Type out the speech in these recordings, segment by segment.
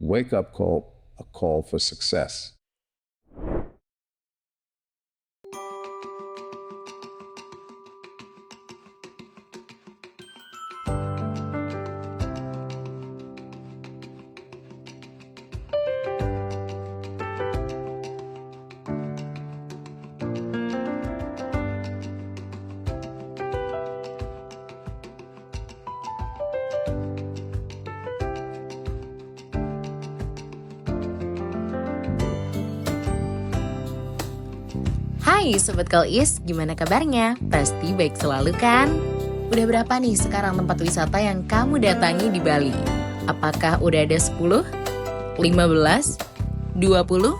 wake-up call, a call for success. Hai Sobat Kolis, gimana kabarnya? Pasti baik selalu kan? Udah berapa nih sekarang tempat wisata yang kamu datangi di Bali? Apakah udah ada 10, 15, 20,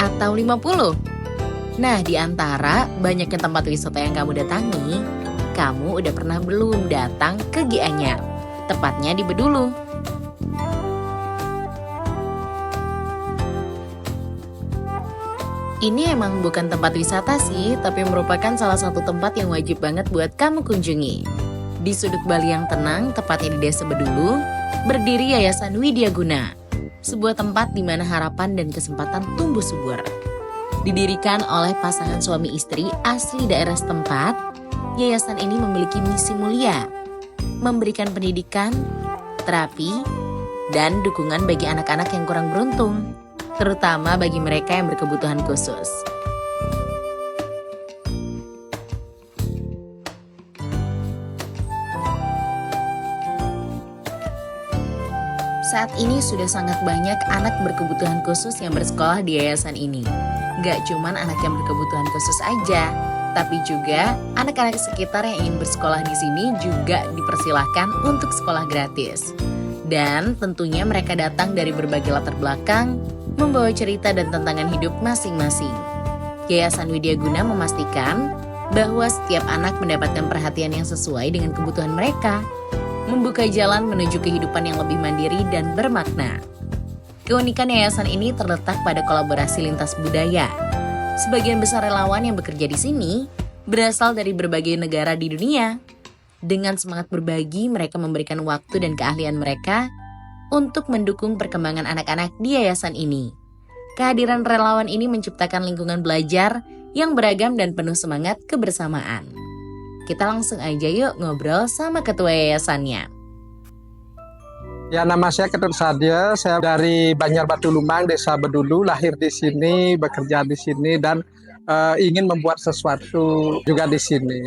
atau 50? Nah, di antara banyaknya tempat wisata yang kamu datangi, kamu udah pernah belum datang ke Gianyar? Tepatnya di Bedulu. Ini emang bukan tempat wisata sih, tapi merupakan salah satu tempat yang wajib banget buat kamu kunjungi. Di sudut Bali yang tenang, tepatnya di Desa Bedulu, berdiri Yayasan Widya Guna, sebuah tempat di mana harapan dan kesempatan tumbuh subur. Didirikan oleh pasangan suami istri asli daerah setempat, yayasan ini memiliki misi mulia, memberikan pendidikan, terapi, dan dukungan bagi anak-anak yang kurang beruntung, terutama bagi mereka yang berkebutuhan khusus. Saat ini sudah sangat banyak anak berkebutuhan khusus yang bersekolah di yayasan ini. Gak cuman anak yang berkebutuhan khusus aja, tapi juga anak-anak sekitar yang ingin bersekolah di sini juga dipersilahkan untuk sekolah gratis. Dan tentunya mereka datang dari berbagai latar belakang, membawa cerita dan tantangan hidup masing-masing. Yayasan Widya Guna memastikan bahwa setiap anak mendapatkan perhatian yang sesuai dengan kebutuhan mereka, membuka jalan menuju kehidupan yang lebih mandiri dan bermakna. Keunikan yayasan ini terletak pada kolaborasi lintas budaya. Sebagian besar relawan yang bekerja di sini berasal dari berbagai negara di dunia. Dengan semangat berbagi, mereka memberikan waktu dan keahlian mereka untuk mendukung perkembangan anak-anak di yayasan ini. Kehadiran relawan ini menciptakan lingkungan belajar yang beragam dan penuh semangat kebersamaan. Kita langsung aja yuk ngobrol sama ketua yayasannya. Ya, nama saya Ketut Sadia, saya dari Banjarbatu Lumang, Desa Bedulu, lahir di sini, bekerja di sini, dan ingin membuat sesuatu juga di sini.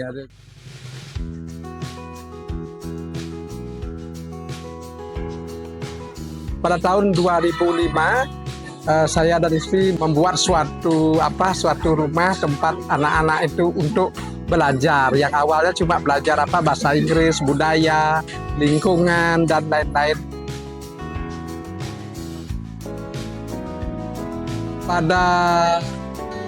Pada tahun 2005, saya dan istri membuat suatu rumah tempat anak-anak itu untuk belajar. Yang awalnya cuma belajar bahasa Inggris, budaya, lingkungan, dan lain-lain. Pada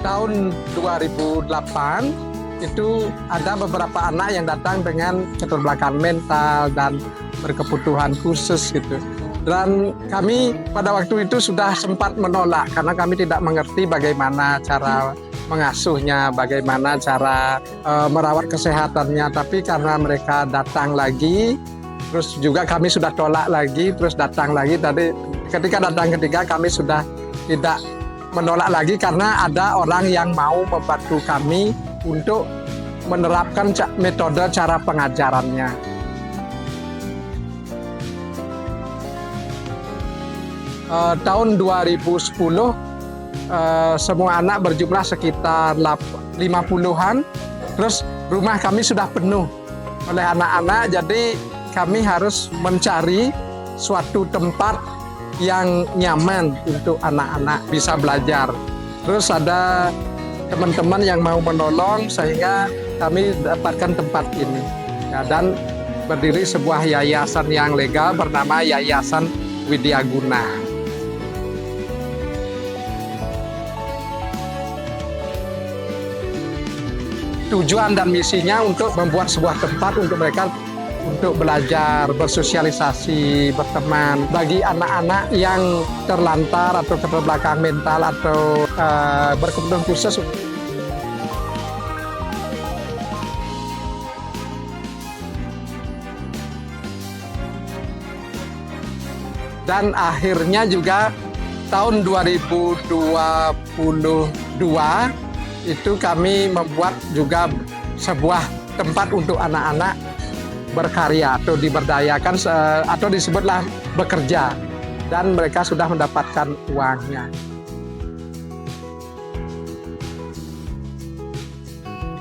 tahun 2008 itu ada beberapa anak yang datang dengan keterbelakangan mental dan berkebutuhan khusus gitu. Dan kami pada waktu itu sudah sempat menolak karena kami tidak mengerti bagaimana cara mengasuhnya, bagaimana cara merawat kesehatannya. Tapi karena mereka datang lagi, terus juga kami sudah tolak lagi, terus datang lagi. Tadi ketika datang ketiga kami sudah tidak menolak lagi karena ada orang yang mau membantu kami untuk menerapkan metode cara pengajarannya. Tahun 2010 semua anak berjumlah sekitar 50-an, terus rumah kami sudah penuh oleh anak-anak, jadi kami harus mencari suatu tempat yang nyaman untuk anak-anak bisa belajar. Terus ada teman-teman yang mau menolong sehingga kami dapatkan tempat ini. Ya, dan berdiri sebuah yayasan yang legal bernama Yayasan Widya Guna. Tujuan dan misinya untuk membuat sebuah tempat untuk mereka untuk belajar, bersosialisasi, berteman. Bagi anak-anak yang terlantar atau keterbelakangan mental atau berkebutuhan khusus. Dan akhirnya juga tahun 2022 itu kami membuat juga sebuah tempat untuk anak-anak berkarya atau diberdayakan atau disebutlah bekerja, dan mereka sudah mendapatkan uangnya.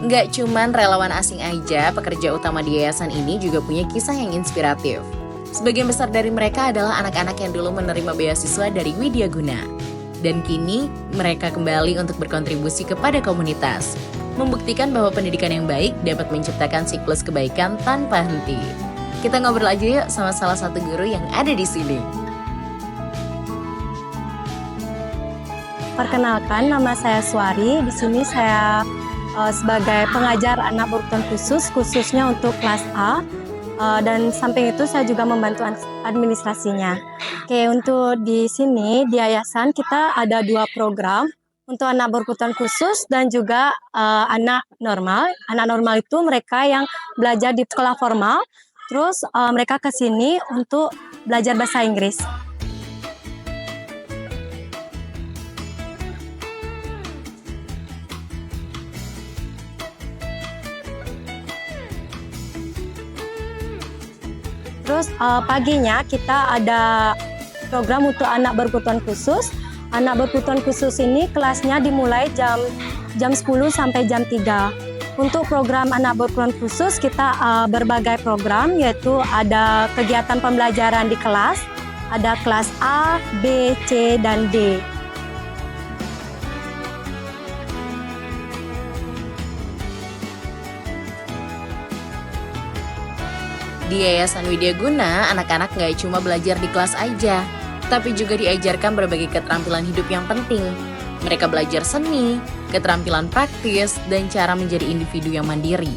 Nggak cuman relawan asing aja, pekerja utama di yayasan ini juga punya kisah yang inspiratif. Sebagian besar dari mereka adalah anak-anak yang dulu menerima beasiswa dari Widya Guna. Dan kini mereka kembali untuk berkontribusi kepada komunitas, membuktikan bahwa pendidikan yang baik dapat menciptakan siklus kebaikan tanpa henti. Kita ngobrol aja yuk sama salah satu guru yang ada di sini. Perkenalkan, nama saya Suari. Di sini saya sebagai pengajar anak berkebutuhan khusus, khususnya untuk kelas A. Dan samping itu saya juga membantu administrasinya. Oke, untuk di sini di yayasan kita ada 2 program untuk anak berkebutuhan khusus dan juga anak normal. Anak normal itu mereka yang belajar di sekolah formal, terus mereka ke sini untuk belajar bahasa Inggris. Terus paginya kita ada program untuk anak berkebutuhan khusus. Anak berkebutuhan khusus ini kelasnya dimulai jam 10 sampai jam 3. Untuk program anak berkebutuhan khusus kita berbagai program, yaitu ada kegiatan pembelajaran di kelas, ada kelas A, B, C, dan D. Di Yayasan Widya Guna, anak-anak nggak cuma belajar di kelas aja, tapi juga diajarkan berbagai keterampilan hidup yang penting. Mereka belajar seni, keterampilan praktis, dan cara menjadi individu yang mandiri.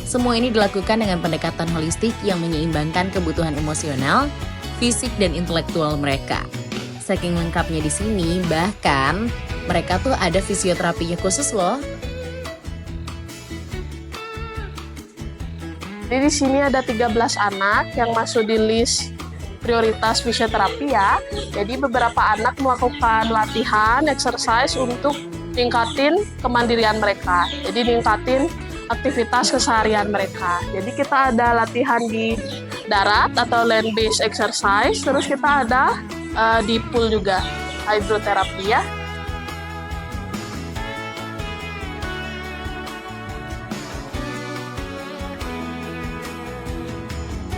Semua ini dilakukan dengan pendekatan holistik yang menyeimbangkan kebutuhan emosional, fisik, dan intelektual mereka. Saking lengkapnya di sini, bahkan mereka tuh ada fisioterapinya khusus loh. Jadi di sini ada 13 anak yang masuk di list prioritas fisioterapi ya. Jadi beberapa anak melakukan latihan, exercise untuk ningkatin kemandirian mereka. Jadi ningkatin aktivitas keseharian mereka. Jadi kita ada latihan di darat atau land based exercise, terus kita ada di pool juga, hidroterapi ya.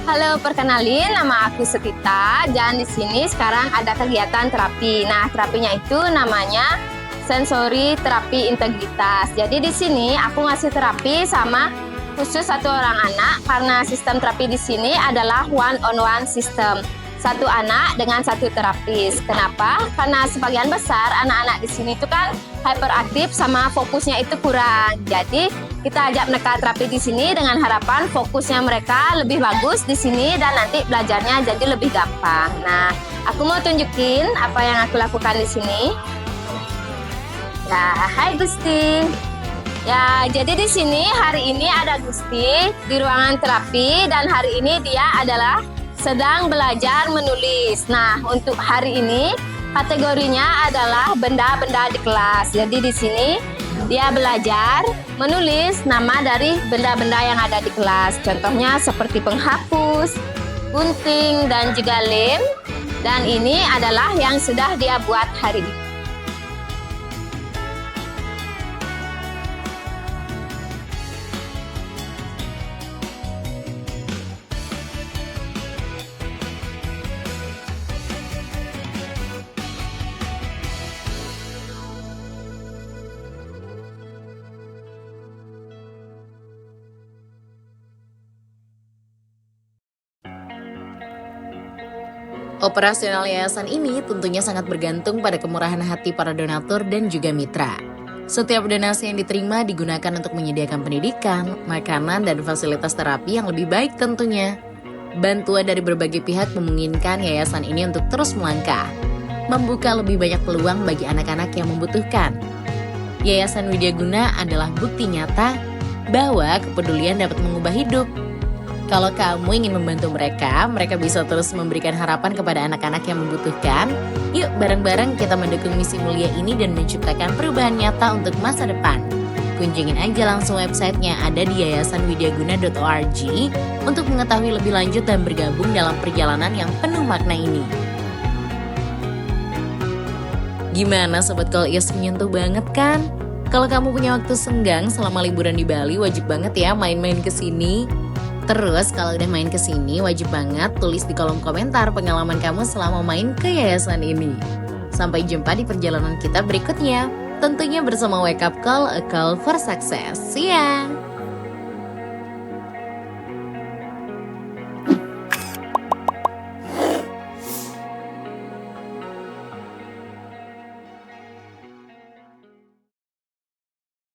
Halo, perkenalin, nama aku Setita, dan di sini sekarang ada kegiatan terapi. Nah, terapinya itu namanya sensori terapi integritas. Jadi di sini aku ngasih terapi sama khusus 1 orang anak, karena sistem terapi di sini adalah one-on-one system. 1 anak dengan 1 terapis. Kenapa? Karena sebagian besar anak-anak di sini itu kan hyperaktif sama fokusnya itu kurang. Jadi kita ajak mereka terapi di sini dengan harapan fokusnya mereka lebih bagus di sini dan nanti belajarnya jadi lebih gampang. Nah, aku mau tunjukin apa yang aku lakukan di sini. Ya, hai Gusti. Ya, jadi di sini hari ini ada Gusti di ruangan terapi, dan hari ini dia adalah sedang belajar menulis. Nah, untuk hari ini kategorinya adalah benda-benda di kelas. Jadi di sini dia belajar menulis nama dari benda-benda yang ada di kelas. Contohnya seperti penghapus, gunting, dan juga lem. Dan ini adalah yang sudah dia buat hari ini. Operasional yayasan ini tentunya sangat bergantung pada kemurahan hati para donatur dan juga mitra. Setiap donasi yang diterima digunakan untuk menyediakan pendidikan, makanan, dan fasilitas terapi yang lebih baik tentunya. Bantuan dari berbagai pihak memungkinkan yayasan ini untuk terus melangkah, membuka lebih banyak peluang bagi anak-anak yang membutuhkan. Yayasan Widya Guna adalah bukti nyata bahwa kepedulian dapat mengubah hidup. Kalau kamu ingin membantu mereka, mereka bisa terus memberikan harapan kepada anak-anak yang membutuhkan. Yuk bareng-bareng kita mendukung misi mulia ini dan menciptakan perubahan nyata untuk masa depan. Kunjungin aja langsung websitenya, ada di yayasanwidyaguna.org untuk mengetahui lebih lanjut dan bergabung dalam perjalanan yang penuh makna ini. Gimana Sobat Call Is, menyentuh banget kan? Kalau kamu punya waktu senggang selama liburan di Bali, wajib banget ya main-main ke sini. Terus kalau udah main ke sini, wajib banget tulis di kolom komentar pengalaman kamu selama main ke yayasan ini. Sampai jumpa di perjalanan kita berikutnya. Tentunya bersama Wake Up Call, a call for success. See ya!